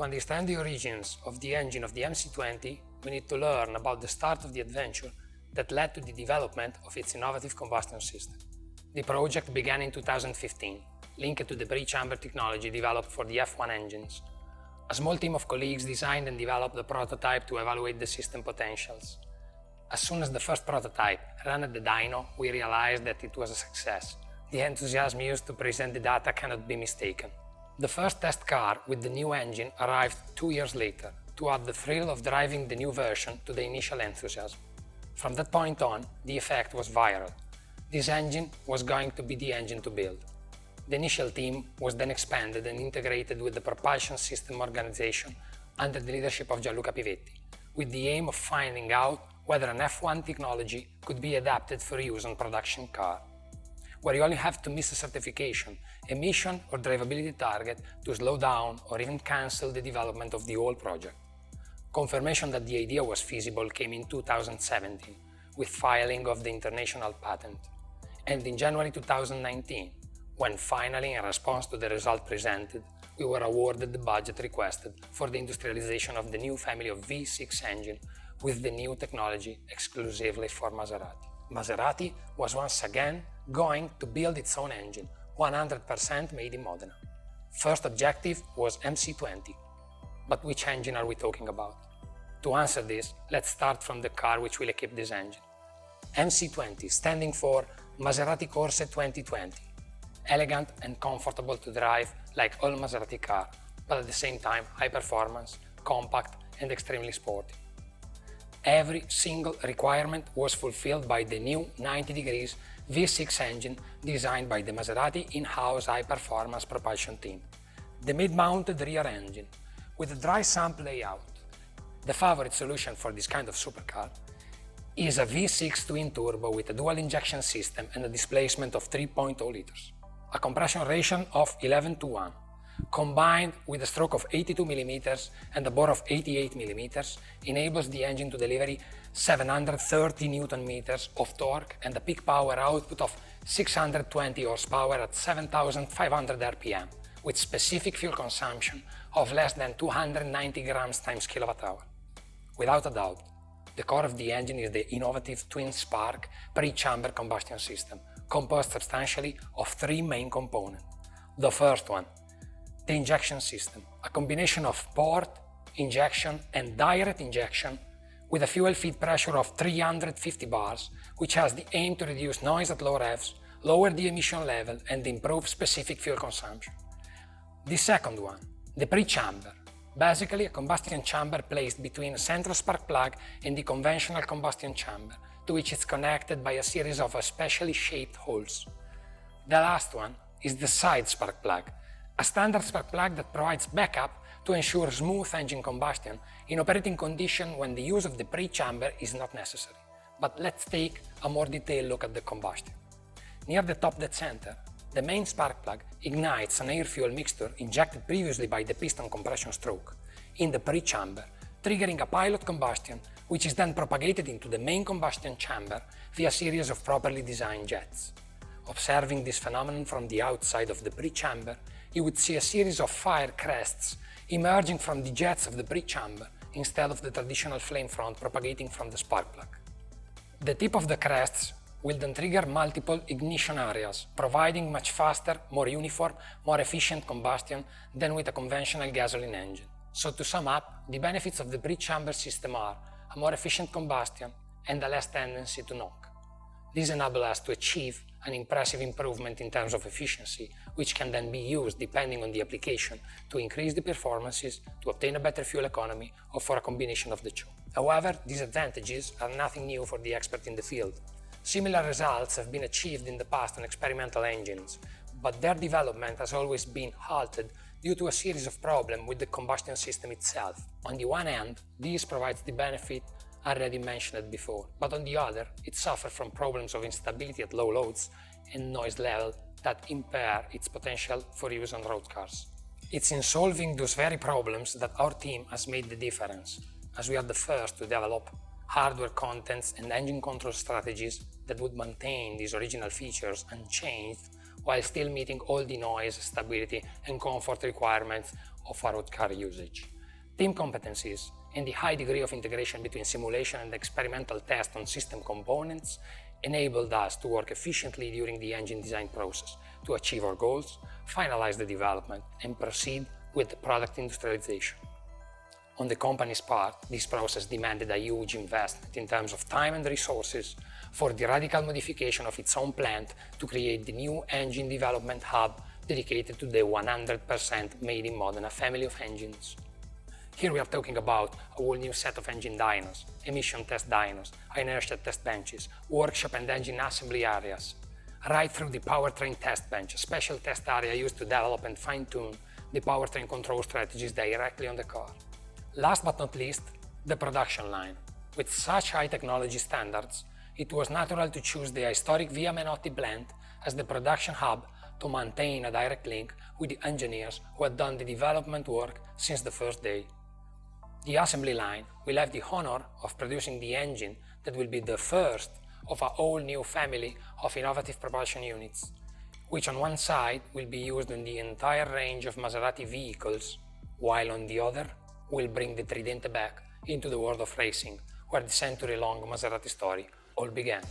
To understand the origins of the engine of the MC20, we need to learn about the start of the adventure that led to the development of its innovative combustion system. The project began in 2015, linked to the pre-chamber technology developed for the F1 engines. A small team of colleagues designed and developed the prototype to evaluate the system potentials. As soon as the first prototype ran at the dyno, we realized that it was a success. The enthusiasm used to present the data cannot be mistaken. The first test car with the new engine arrived 2 years later, to add the thrill of driving the new version to the initial enthusiasm. From that point on, the effect was viral. This engine was going to be the engine to build. The initial team was then expanded and integrated with the propulsion system organization under the leadership of Gianluca Pivetti, with the aim of finding out whether an F1 technology could be adapted for use on production car, where you only have to miss a certification, emission or drivability target to slow down or even cancel the development of the whole project. Confirmation that the idea was feasible came in 2017, with filing of the international patent, and in January 2019, when finally, in response to the result presented, we were awarded the budget requested for the industrialization of the new family of V6 engine with the new technology exclusively for Maserati. Maserati was once again going to build its own engine, 100% made in Modena. First objective was MC20. But which engine are we talking about? To answer this, let's start from the car which will equip this engine. MC20, standing for Maserati Corse 2020. Elegant and comfortable to drive like all Maserati cars, but at the same time high performance, compact and extremely sporty. Every single requirement was fulfilled by the new 90 degrees V6 engine designed by the Maserati in-house high-performance propulsion team. The mid-mounted rear engine, with a dry sump layout. The favorite solution for this kind of supercar is a V6 twin-turbo with a dual injection system and a displacement of 3.0 liters. A compression ratio of 11:1, combined with a stroke of 82 mm and a bore of 88 mm, enables the engine to deliver 730 Nm of torque and a peak power output of 620 horsepower at 7,500 rpm, with specific fuel consumption of less than 290 grams times kilowatt-hour. Without a doubt, the core of the engine is the innovative twin-spark pre-chamber combustion system, composed substantially of 3 main components. The first one, the injection system, a combination of port, injection and direct injection with a fuel feed pressure of 350 bars, which has the aim to reduce noise at low revs, lower the emission level and improve specific fuel consumption. The second one, the pre-chamber, basically a combustion chamber placed between a central spark plug and the conventional combustion chamber, to which it's connected by a series of specially shaped holes. The last one is the side spark plug, a standard spark plug that provides backup to ensure smooth engine combustion in operating conditions when the use of the pre-chamber is not necessary. But let's take a more detailed look at the combustion. Near the top dead center, the main spark plug ignites an air-fuel mixture injected previously by the piston compression stroke in the pre-chamber, triggering a pilot combustion, which is then propagated into the main combustion chamber via a series of properly designed jets. Observing this phenomenon from the outside of the pre-chamber, you would see a series of fire crests emerging from the jets of the pre-chamber instead of the traditional flame front propagating from the spark plug. The tip of the crests will then trigger multiple ignition areas, providing much faster, more uniform, more efficient combustion than with a conventional gasoline engine. So to sum up, the benefits of the pre-chamber system are a more efficient combustion and a less tendency to knock. These enable us to achieve an impressive improvement in terms of efficiency, which can then be used, depending on the application, to increase the performances, to obtain a better fuel economy, or for a combination of the two. However, these advantages are nothing new for the expert in the field. Similar results have been achieved in the past on experimental engines, but their development has always been halted due to a series of problems with the combustion system itself. On the one hand, this provides the benefit already mentioned before, but on the other, it suffers from problems of instability at low loads and noise level that impair its potential for use on road cars. It's in solving those very problems that our team has made the difference, as we are the first to develop hardware contents and engine control strategies that would maintain these original features unchanged while still meeting all the noise, stability and comfort requirements off-road car usage. Team competencies and the high degree of integration between simulation and experimental test on system components enabled us to work efficiently during the engine design process to achieve our goals, finalize the development, and proceed with the product industrialization. On the company's part, this process demanded a huge investment in terms of time and resources for the radical modification of its own plant to create the new engine development hub dedicated to the 100% made in Modena family of engines. Here we are talking about a whole new set of engine dynos, emission test dynos, inertia test benches, workshop and engine assembly areas, right through the powertrain test bench, a special test area used to develop and fine-tune the powertrain control strategies directly on the car. Last but not least, the production line. With such high technology standards, it was natural to choose the historic Via Menotti plant as the production hub to maintain a direct link with the engineers who had done the development work since the first day. The assembly line will have the honor of producing the engine that will be the first of a whole new family of innovative propulsion units, which on one side will be used in the entire range of Maserati vehicles, while on the other will bring the Tridente back into the world of racing, where the century-long Maserati story all began.